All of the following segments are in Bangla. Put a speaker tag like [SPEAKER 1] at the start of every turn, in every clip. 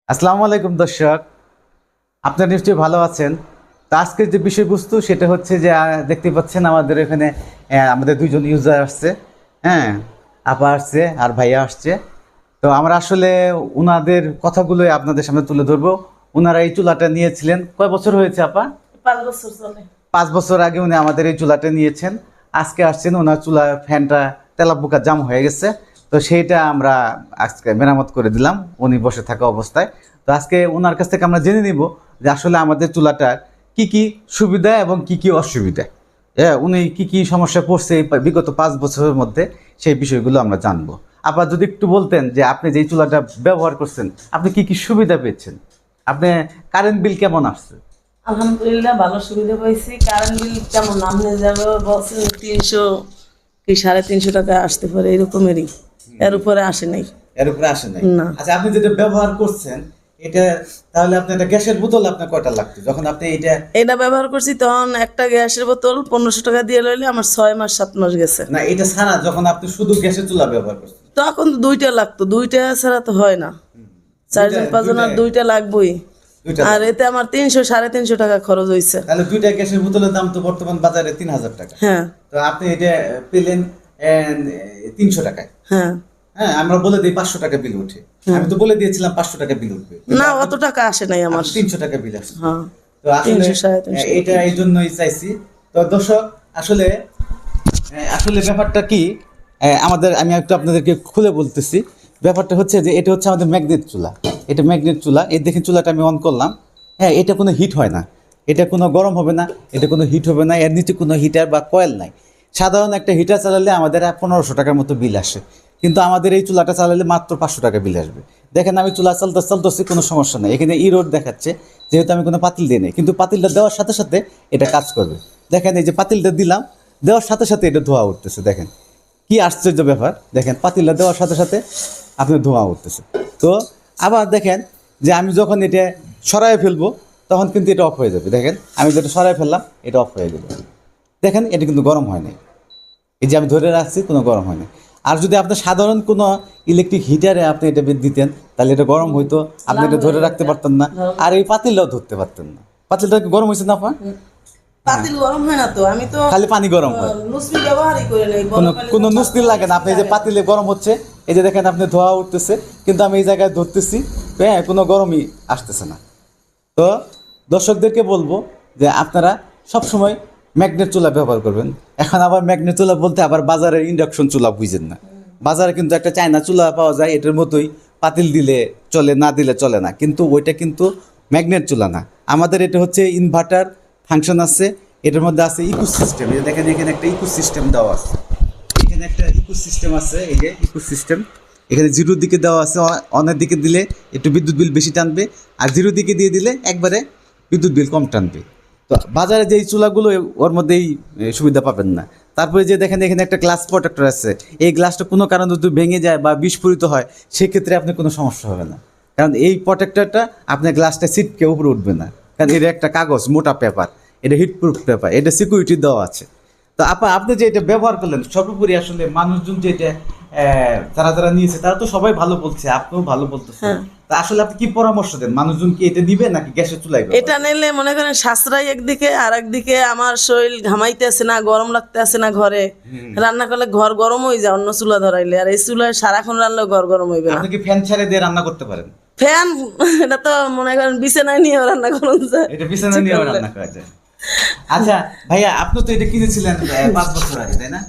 [SPEAKER 1] আসসালামু আলাইকুম দর্শক, আপনারা নিশ্চয়ই ভালো আছেন। তো আজকের যে বিষয়বস্তু সেটা হচ্ছে যে দেখতে পাচ্ছেন আমাদের এখানে আমাদের দুইজন ইউজার আসছে। হ্যাঁ, আপা আসছে আর ভাইয়া আসছে। তো আমরা আসলে ওনাদের কথাগুলোই আপনাদের সামনে তুলে ধরবো। ওনারা এই চুলাটা নিয়েছিলেন কয় বছর হয়েছে আপা?
[SPEAKER 2] 5 বছর চলে।
[SPEAKER 1] 5 বছর আগে উনি আমাদের এই চুলাটা নিয়েছেন। আজকে আসছেন, ওনার চুলা ফ্যানটা তেলাপোকা জাম হয়ে গেছে। তো সেইটা আমরা আজকে মেরামত করে দিলাম উনি বসে থাকা অবস্থায়। তো আজকে ওনার কাছ থেকে আমরা জেনে নিব যে আসলে আমাদের চুলাটার কি কি সুবিধা এবং কি কি অসুবিধা, হ্যাঁ উনি কি কি সমস্যা পড়ছে এই বিগত 5 বছরের মধ্যে, সেই বিষয়গুলো আমরা জানবো। আবার যদি একটু বলতেন যে আপনি যে চুলাটা ব্যবহার করছেন আপনি কি কি সুবিধা পেয়েছেন, আপনি কারেন্ট বিল কেমন আসছে?
[SPEAKER 2] আলহামদুলিল্লাহ ভালো সুবিধা পাইছি। কারেন্ট বিল কেমন নামে যাবে বছরে 300 কি 350 টাকা আসতে পারে, এরকমেরই। এর উপরে আসে নাই।
[SPEAKER 1] এর উপরে আসে নাই?
[SPEAKER 2] না।
[SPEAKER 1] আচ্ছা, আপনি যেটা ব্যবহার করছেন এটা, তাহলে আপনার একটা গ্যাসের বোতল আপনার কয়টা লাগতো যখন আপনি
[SPEAKER 2] এটা ব্যবহার করছি তখন একটা গ্যাসের বোতল 1500 টাকা দিয়ে লইলে আমার 6 মাস 7 মাস গেছে।
[SPEAKER 1] না এটা ছাড়া যখন আপনি শুধু গ্যাসের চুলা ব্যবহার করছেন?
[SPEAKER 2] তখন তো দুইটা লাগতো, দুইটা ছাড়া তো হয় না। 4 জন 5 জন আর দুইটা লাগবেই।
[SPEAKER 1] দুইটা
[SPEAKER 2] আর এতে আমার 300 350 টাকা খরচ হয়েছে।
[SPEAKER 1] তাহলে দুইটা গ্যাসের বোতলের দাম তো বর্তমান বাজারে 3000 টাকা।
[SPEAKER 2] হ্যাঁ
[SPEAKER 1] তো আপনি এটা পেলেন 300 টাকায়।
[SPEAKER 2] হ্যাঁ।
[SPEAKER 1] হ্যাঁ, আমরা বলে দিই 500 টাকা বিল উঠে। আমি তো বলে দিয়েছিলাম 500 টাকা বিল উঠবে,
[SPEAKER 2] না অত টাকা আসে নাই আমার।
[SPEAKER 1] 300 টাকা বিল আসছে।
[SPEAKER 2] হ্যাঁ
[SPEAKER 1] তো আসলে
[SPEAKER 2] 300 350
[SPEAKER 1] এটা এই জন্যই চাইছি। তো দর্শক আসলে আসলে ব্যাপারটা কি, আমি একটু আপনাদেরকে খুলে বলতেছি। ব্যাপারটা হচ্ছে যে এটা হচ্ছে আমাদের ম্যাগনেট চুলা। এটা ম্যাগনেট চুলা। এই দেখেন চুলাটা আমি অন করলাম। হ্যাঁ, এটা কোনো হিট হয় না, এটা কোনো গরম হবে না, এটা কোনো হিট হবে না। এর নিচে কোনো হিটার বা কয়েল নাই। সাধারণ একটা হিটার চালালে আমাদের 1500 টাকার মতো বিল আসে, কিন্তু আমাদের এই চুলাটা চালালে মাত্র 500 টাকা বিল আসবে। দেখেন আমি চুলা চলতেছি, কোনো সমস্যা নেই। এখানে ইরোড দেখাচ্ছে, যেহেতু আমি কোনো পাতিল দিই নাই, কিন্তু পাতিলটা দেওয়ার সাথে সাথে এটা কাজ করবে। দেখেন এই যে পাতিলটা দিলাম, দেওয়ার সাথে সাথে এটা ধোঁয়া উঠতেছে। দেখেন কি আশ্চর্য ব্যাপার। দেখেন পাতিলটা দেওয়ার সাথে সাথে আপনার ধোঁয়া উঠতেছে। তো আবার দেখেন যে আমি যখন এটা সরাই ফেলবো তখন কিন্তু এটা অফ হয়ে যাবে। দেখেন আমি যেটা সরাই ফেললাম এটা অফ হয়ে গেল। দেখেন এটা কিন্তু গরম হয় নাই। এই যে আমি ধরে রাখছি কোনো গরম হয় না। আর যদি আপনি সাধারণ কোনো ইলেকট্রিক হিটারে আপনি এটা দিতেন তাহলে এটা গরম হইতো, আপনি এটা ধরে রাখতে পারতেন না, আর এই পাতিলটাও ধরতে পারতেন না। পাতিলটা কি গরম হয়েছে না আপনার?
[SPEAKER 2] পাতিল গরম হয় না তো, আমি তো
[SPEAKER 1] খালি পানি গরম হয়,
[SPEAKER 2] নুসবি ব্যবহারই করে নেই।
[SPEAKER 1] কোনো নুস্তিল লাগে না। আপনি এই যে পাতিলে গরম হচ্ছে, এই যে দেখেন আপনি ধোয়া উঠতেছে, কিন্তু আমি এই জায়গায় ধরতেছি, হ্যাঁ কোনো গরমই আসতেছে না। তো দর্শকদেরকে বলবো যে আপনারা সবসময় ম্যাগনেট চুলা ব্যবহার করবেন। এখন আবার ম্যাগনেট চুলা বলতে আবার বাজারের ইন্ডাকশন চুলা বুঝেন না। বাজারে কিন্তু একটা চায়না চুলা পাওয়া যায়, এটার মতোই পাতিল দিলে চলে, না দিলে চলে না, কিন্তু ওইটা কিন্তু ম্যাগনেট চুলা না। আমাদের এটা হচ্ছে ইনভার্টার ফাংশন আছে, এটার মধ্যে আছে ইকো সিস্টেম। এই দেখেন এখানে একটা ইকো সিস্টেম দেওয়া আছে, এখানে একটা ইকো সিস্টেম আছে। এই যে ইকো সিস্টেম, এখানে জিরোর দিকে দেওয়া আছে। অনের দিকে দিলে একটু বিদ্যুৎ বিল বেশি টানবে, আর জিরোর দিকে দিয়ে দিলে একবারে বিদ্যুৎ বিল কম টানবে। তো বাজারে যেই চুলাগুলো ওর মধ্যেই সুবিধা পাবেন না। তারপরে যে দেখেন এখানে একটা গ্লাস প্রোটেক্টর আছে, এই গ্লাসটা কোনো কারণে যদি ভেঙে যায় বা বিস্ফোরিত হয় সেক্ষেত্রে আপনার কোনো সমস্যা হবে না, কারণ এই প্রোটেক্টরটা আপনার গ্লাসটা ছিটকে উপরে উঠবে না, কারণ এটা একটা কাগজ, মোটা পেপার, এটা হিটপ্রুফ পেপার, এটা সিকিউরিটি দেওয়া আছে। তো আপনি যে এটা ব্যবহার করলেন, সর্বোপরি আসলে মানুষজন যে এটা যারা যারা নিয়েছে তারা তো সবাই ভালো বলছে, আপনিও ভালো বলতেছেন। তা আসলে আপনি কি পরামর্শ দেন, মানুষজন কি এটা দিবে নাকি গ্যাসের চুলায়?
[SPEAKER 2] এটা নিলে মনে করেন সাশ্রয় একদিকে, আর একদিকে আমার শরীর ঘামাইতে আসে না, গরম লাগতে আসে না। ঘরে রান্না করলে ঘর গরম হয়ে যায় অন্য চুলা ধরাইলে, আর এই চুলায় সারাক্ষণ রান্নাও ঘর গরম হইবে না।
[SPEAKER 1] আপনি কি ফ্যান ছেড়ে দিয়ে রান্না করতে পারেন?
[SPEAKER 2] ফ্যান এটা তো মনে করেন বিছানায় নিয়ে রান্না করুন যায়,
[SPEAKER 1] এটা বিছানা নিয়ে রান্না করা যায়। আচ্ছা ভাইয়া, আপনি তো এটা কিনেছিলেন 5 বছর আগে, তাই না?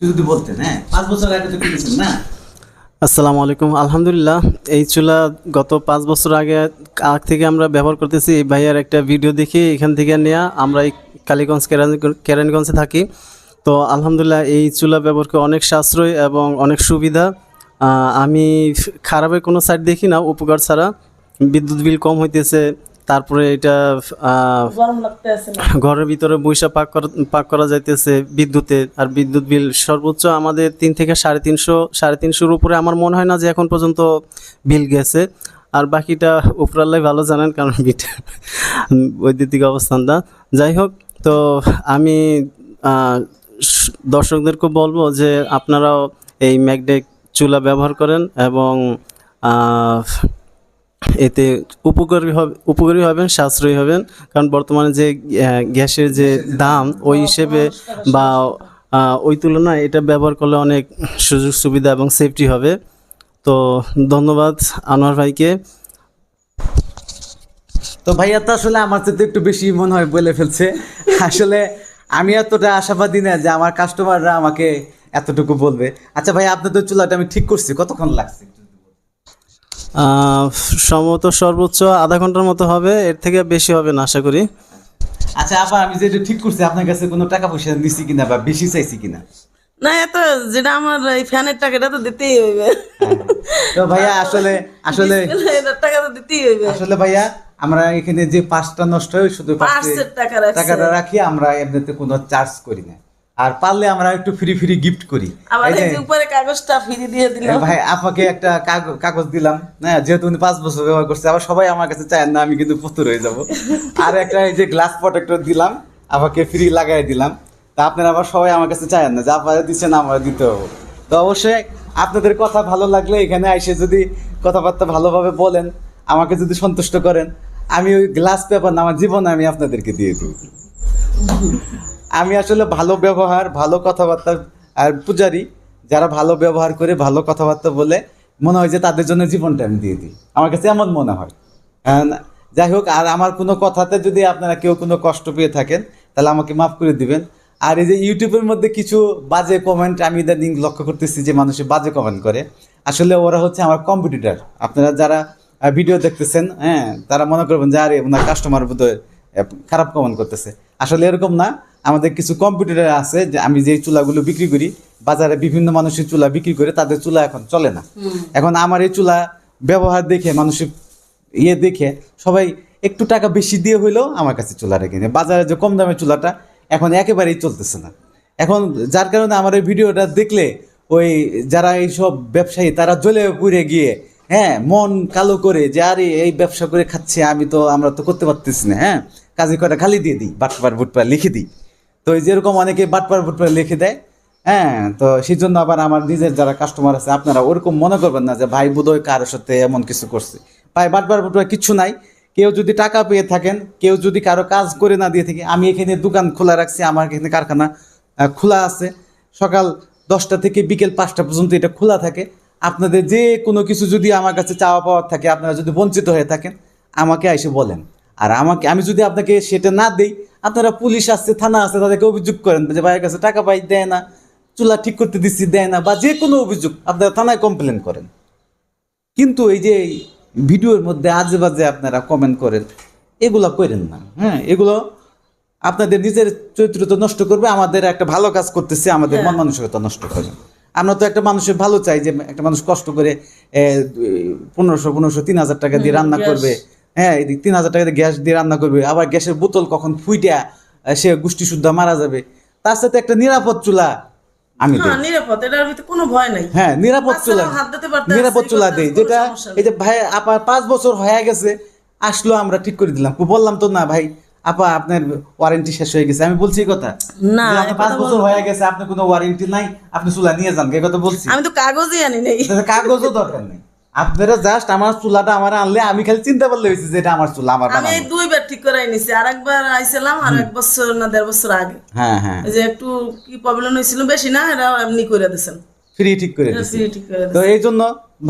[SPEAKER 1] যদি বলতেন। হ্যাঁ, 5 বছর আগে তো কিনেছেন না?
[SPEAKER 3] আসসালামু আলাইকুম। আলহামদুলিল্লাহ, এই চুলা গত 5 বছর আগে আগ থেকে আমরা ব্যবহার করতেছি। এই ভাইয়ার একটা ভিডিও দেখি এখান থেকে নেওয়া। আমরা এই কালীগঞ্জ কেরানীগঞ্জে থাকি। তো আলহামদুলিল্লাহ এই চুলা ব্যবহার করে অনেক সাশ্রয় এবং অনেক সুবিধা। আমি খারাপের কোনো সাইড দেখি না, উপকার ছাড়া। বিদ্যুৎ বিল কম হইতেছে, তারপরে এটা
[SPEAKER 2] গরম লাগতে আসে না।
[SPEAKER 3] ঘরের ভিতরে বৈশা পাক করা যাইতেছে বিদ্যুতে। আর বিদ্যুৎ বিল সর্বোচ্চ আমাদের 3 থেকে 350 উপরে আমার মনে হয় না যে এখন পর্যন্ত বিল গেছে। আর বাকিটা উপরাল্লাই ভালো জানেন, কারণ বৈদ্যুতিক অবস্থানটা। যাই হোক, তো আমি দর্শকদেরকে বলবো যে আপনারাও এই ম্যাগনেট চুলা ব্যবহার করেন এবং এতে উপকারী হবেন, সাশ্রয়ী হবেন। কারণ বর্তমানে যে গ্যাসের যে দাম ওই হিসেবে বা ওই তুলনায় এটা ব্যবহার করলে অনেক সুযোগ সুবিধা এবং সেফটি হবে। তো ধন্যবাদ আনোয়ার ভাইকে।
[SPEAKER 1] তো ভাইয়া তো আসলে আমার সাথে একটু বেশি মনে হয় বলে ফেলছে। আসলে আমি এতটা আশাবাদী না যে আমার কাস্টমাররা আমাকে এতটুকু বলবে। আচ্ছা ভাই, আপনাদের চুলাটা আমি ঠিক করছি, কতক্ষণ লাগছে?
[SPEAKER 3] সম্ভবত সর্বোচ্চ আধা ঘন্টার মতো হবে, এর থেকে বেশি হবে না আশা করি।
[SPEAKER 1] আচ্ছা আপা, আমি যেটা ঠিক করছি আপনার কাছে কোনো টাকা পয়সা নিছি কিনা বা বেশি চাইছি কিনা?
[SPEAKER 2] না, এত যেটা আমার এই ফ্যানের টাকাটা তো দিতেই হইবে।
[SPEAKER 1] তো ভাইয়া আসলে আসলে
[SPEAKER 2] এটার টাকা তো দিতেই হইবে।
[SPEAKER 1] আসলে ভাইয়া আমরা এখানে যে পাঁচটা নষ্ট হয় শুধু
[SPEAKER 2] পার্সের টাকা রাখছে।
[SPEAKER 1] টাকাটা রাখি, আমরা এমনিতে কোনো চার্জ করি না। আর পারলে আমরা একটু ফ্রি ফ্রি গিফট করি।
[SPEAKER 2] আবার
[SPEAKER 1] এই যে
[SPEAKER 2] এই যে উপরে কাগজটা ফ্রি দিয়ে দিলাম।
[SPEAKER 1] ভাই আপনাকে একটা কাগজ দিলাম, হ্যাঁ, যেহেতু উনি 5 বছর ব্যবহার করছে। আবার সবাই আমার কাছে চায় না, আমি কিন্তু প্রস্তুত হয়ে যাব। আর একটা এই যে গ্লাস প্রোটেক্টর দিলাম, আপনাকে ফ্রি লাগাই দিলাম। তা আপনারা আবার সবাই আমার কাছে চায় না যে আপনারা দিচ্ছেন আমরা দিতে হবে। তো অবশ্যই আপনাদের কথা ভালো লাগলে এখানে এসে যদি কথাবার্তা ভালোভাবে বলেন, আমাকে যদি সন্তুষ্ট করেন, আমি ওই গ্লাস পেপার না আমার জীবনে আমি আপনাদেরকে দিয়ে দিই। আমি আসলে ভালো ব্যবহার, ভালো কথাবার্তা আর পূজারি যারা ভালো ব্যবহার করে ভালো কথাবার্তা বলে মনে হয় যে তাদের জন্য জীবনটা আমি দিয়ে দিই, আমার কাছে এমন মনে হয়। যাই হোক, আর আমার কোনো কথাতে যদি আপনারা কেউ কোনো কষ্ট পেয়ে থাকেন তাহলে আমাকে মাফ করে দিবেন। আর এই যে ইউটিউবের মধ্যে কিছু বাজে কমেন্ট আমি ইদানিং লক্ষ্য করতেছি যে মানুষে বাজে কমেন্ট করে, আসলে ওরা হচ্ছে আমার কম্পিটিটর। আপনারা যারা ভিডিও দেখতেছেন, হ্যাঁ, তারা মনে করবেন যে আরে ওনার কাস্টমার বোধহয় খারাপ কমেন্ট করতেছে। আসলে এরকম না, আমাদের কিছু কম্পিউটার আছে যে আমি যে চুলাগুলো বিক্রি করি বাজারে, বিভিন্ন মানুষের চুলা বিক্রি করে, তাদের চুলা এখন চলে না। এখন আমার এই চুলা ব্যবহার দেখে মানুষের দেখে সবাই একটু টাকা বেশি দিয়ে হইলেও আমার কাছে চুলা রেখে নেয়। বাজারে যে কম দামের চুলাটা এখন একেবারেই চলতেছে না। এখন যার কারণে আমার এই ভিডিওটা দেখলে ওই যারা এইসব ব্যবসায়ী তারা জ্বলে পুড়ে গিয়ে, হ্যাঁ, মন কালো করে যে আরে এই ব্যবসা করে খাচ্ছে, আমরা তো করতে পারতেছি না, হ্যাঁ, কাজে কটা খালি দিয়ে দিই, বাটপার বুটপার লিখে দিই। তো এই যেরকম অনেকে বাটপার বুটপার লিখে দেয়, হ্যাঁ, তো সেই জন্য আবার আমার নিজের যারা কাস্টমার আছে আপনারা ওরকম মনে করবেন না যে ভাই বোধহয় কারোর সাথে এমন কিছু করছে। ভাই বাটপার বুটপার কিচ্ছু নাই। কেউ যদি টাকা পেয়ে থাকেন, কেউ যদি কারো কাজ করে না দিয়ে থাকে, আমি এখানে দোকান খোলা রাখছি, আমার এখানে কারখানা খোলা আছে, সকাল 10টা থেকে বিকেল 5টা পর্যন্ত এটা খোলা থাকে। আপনাদের যে কোনো কিছু যদি আমার কাছে চাওয়া পাওয়ার থাকে, আপনারা যদি বঞ্চিত হয়ে থাকেন আমাকে এসে বলেন। আর আমি যদি আপনাকে সেটা না দিই, আপনারা পুলিশ আসছে, থানা আছে, তাদেরকে অভিযোগ করেন যে ভাইয়ের কাছে টাকা পাই দেয় না, চুলা ঠিক করতে দিচ্ছি দেয় না, বা যে কোনো অভিযোগ আপনারা থানায় কমপ্লেন করেন। কিন্তু এই যে ভিডিওর মধ্যে আজে বাজে আপনারা কমেন্ট করেন, এগুলো করেন না। হ্যাঁ, এগুলো আপনাদের নিজের চরিত্র তো নষ্ট করবে, আমাদের একটা ভালো কাজ করতেছে আমাদের মন মানসিকতা নষ্ট করে। আমরা তো একটা মানুষের ভালো চাই, যে একটা মানুষ কষ্ট করে 1500 3000 টাকা দিয়ে রান্না করবে, হ্যাঁ, 3000 টাকা দিয়ে গ্যাস দিয়ে রান্না করবে, আবার গ্যাসের বোতল কখন ফুইটা সে গোষ্ঠী শুদ্ধ মারা যাবে। তার সাথে একটা নিরাপদ চুলা আমি দিই।
[SPEAKER 2] নিরাপদ, এটার ভিতরে কোনো ভয় নাই।
[SPEAKER 1] হ্যাঁ, নিরাপদ চুলা,
[SPEAKER 2] হাত দিতে পারতেছে,
[SPEAKER 1] নিরাপদ চুলা দেই,
[SPEAKER 2] কোনো
[SPEAKER 1] যেটা
[SPEAKER 2] সমস্যা নেই।
[SPEAKER 1] এই যে ভাই আপা 5 বছর হয়ে গেছে আসলো, আমরা ঠিক করে দিলাম। বললাম তো না ভাই আপা আপনার ওয়ারেন্টি শেষ হয়ে গেছে, আমি বলছি এই কথা
[SPEAKER 2] না,
[SPEAKER 1] যে আপনার 5 বছর হয়ে গেছে, আপনি কোনো ওয়ারেন্টি নাই, আপনি চুলা নিয়ে যান, এই কথা বলছি।
[SPEAKER 2] আমি তো কাগজই আনি নাই।
[SPEAKER 1] কাগজও দরকার নেই, আপনারা জাস্ট আমার চুলাটা আমার আনলে আমি খালি চিন্তা করলে হয়েছে যে এটা আমার চুলা, আমার
[SPEAKER 2] আমি এই 2বার ঠিক করে নিছি, আর একবার আইছিলাম আর 1 বছর না 1.5 বছর আগে।
[SPEAKER 1] হ্যাঁ হ্যাঁ,
[SPEAKER 2] এই যে একটু কি প্রবলেম হয়েছিল, বেশি না, এটা এমনি করে দিয়েছেন,
[SPEAKER 1] ফ্রি ঠিক করে দিছি।
[SPEAKER 2] ফ্রি ঠিক করে
[SPEAKER 1] তো এই জন্য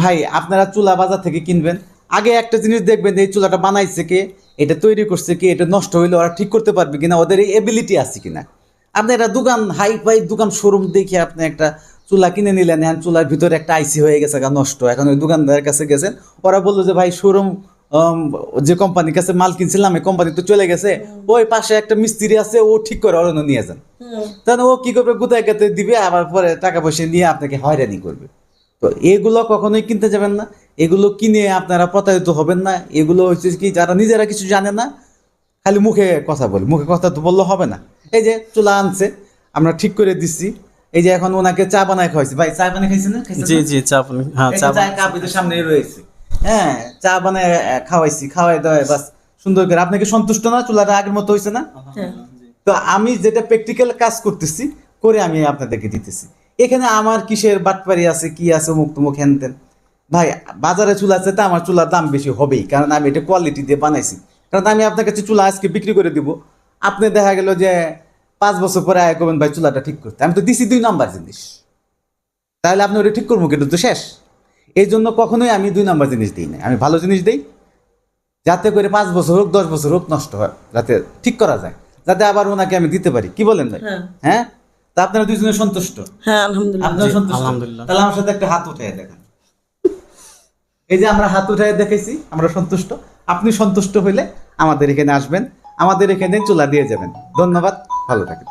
[SPEAKER 1] ভাই আপনারা চুলা বাজার থেকে কিনবেন, আগে একটা জিনিস দেখবেন এই চুলাটা বানাইছে কে, এটা তৈরি করছে কি, এটা নষ্ট হইলে ওরা ঠিক করতে পারবে কিনা, ওদের এই এবিলিটি আছে কিনা। আপনি একটা দোকান হাই ফাই দোকান শোরুম দেখে আপনি একটা চুলা কিনে নিলেন, হ্যাঁ, চুলার ভিতরে একটা আইসি হয়ে গেছে নষ্ট, এখন ওই দোকানদারের কাছে গেছেন, ওরা বললো যে ভাই শোরুম যে কোম্পানির কাছে মাল কিনছিলাম এই কোম্পানি তো চলে গেছে, ওই পাশে একটা মিস্ত্রি আছে, ও ঠিক করে ওরা নিয়ে যান। তাহলে ও কি করবে, গুতায় গাতে দিবে, আবার পরে টাকা পয়সা নিয়ে আপনাকে হয়রানি করবে। তো এগুলো কখনোই কিনতে যাবেন না, এগুলো কিনে আপনারা প্রতারিত হবেন না। এগুলো হচ্ছে কি, যারা নিজেরা কিছু জানে না, খালি মুখে কথা বলে, মুখে কথা তো বললে হবে না। এই যে চুলা আনছে, আমরা ঠিক করে দিচ্ছি, এই যে এখন ওনাকে চা বানায় খাওয়াইছি। ভাই চা বানায় খাইছে না?
[SPEAKER 3] জি জি, চা, হ্যাঁ, চা
[SPEAKER 1] কাপ সামনে রয়েছে, হ্যাঁ, চা বানায় খাওয়াইছি, খাওয়াই দাওয়াই বাস সুন্দর করে। আপনাকে সন্তুষ্ট না? চুলাটা আগের মতো হয়েছে না? তো আমি যেটা প্র্যাকটিক্যাল কাজ করতেছি করে আমি আপনাদেরকে দিতেছি। এখানে আমার কিসের বাটপারি আছে, কি আছে, মুখ তুমুখ হ্যানতেন, ভাই বাজারে চুলা আছে তা আমার চুলার দাম বেশি হবেই, কারণ আমি এটা কোয়ালিটি দিয়ে বানাইছি। কারণ আমি আপনার কাছে চুলা আজকে বিক্রি করে দিব, আপনি দেখা গেল যে 5 বছর পরে আয় করবেন ভাই চুলাটা ঠিক করতে, আমি তো দিছি 2 নাম্বার জিনিস, তাহলে আপনি ওটা ঠিক করবো কিন্তু তো শেষ। এই জন্য কখনোই আমি 2 নাম্বার জিনিস দিই না, আমি ভালো জিনিস দিই, যাতে করে 5 বছর হোক 10 বছর হোক নষ্ট হয়, যাতে ঠিক করা যায়, যাতে আবার ওনাকে আমি দিতে পারি। কি বলেন ভাই?
[SPEAKER 2] হ্যাঁ।
[SPEAKER 1] হ্যাঁ, তা আপনারা দুইজনে সন্তুষ্ট?
[SPEAKER 2] হ্যাঁ আলহামদুলিল্লাহ।
[SPEAKER 1] আপনারা সন্তুষ্ট?
[SPEAKER 3] আলহামদুলিল্লাহ।
[SPEAKER 1] তাহলে আমার সাথে একটা হাত উঠাই দেখেন। এই যে আমরা হাত উঠাই দেখেছি, আমরা সন্তুষ্ট। আপনি সন্তুষ্ট হইলে আমাদের এখানে আসবেন, আমাদের এখানে চুলা দিয়ে যাবেন। ধন্যবাদ, ভালো থাকেন।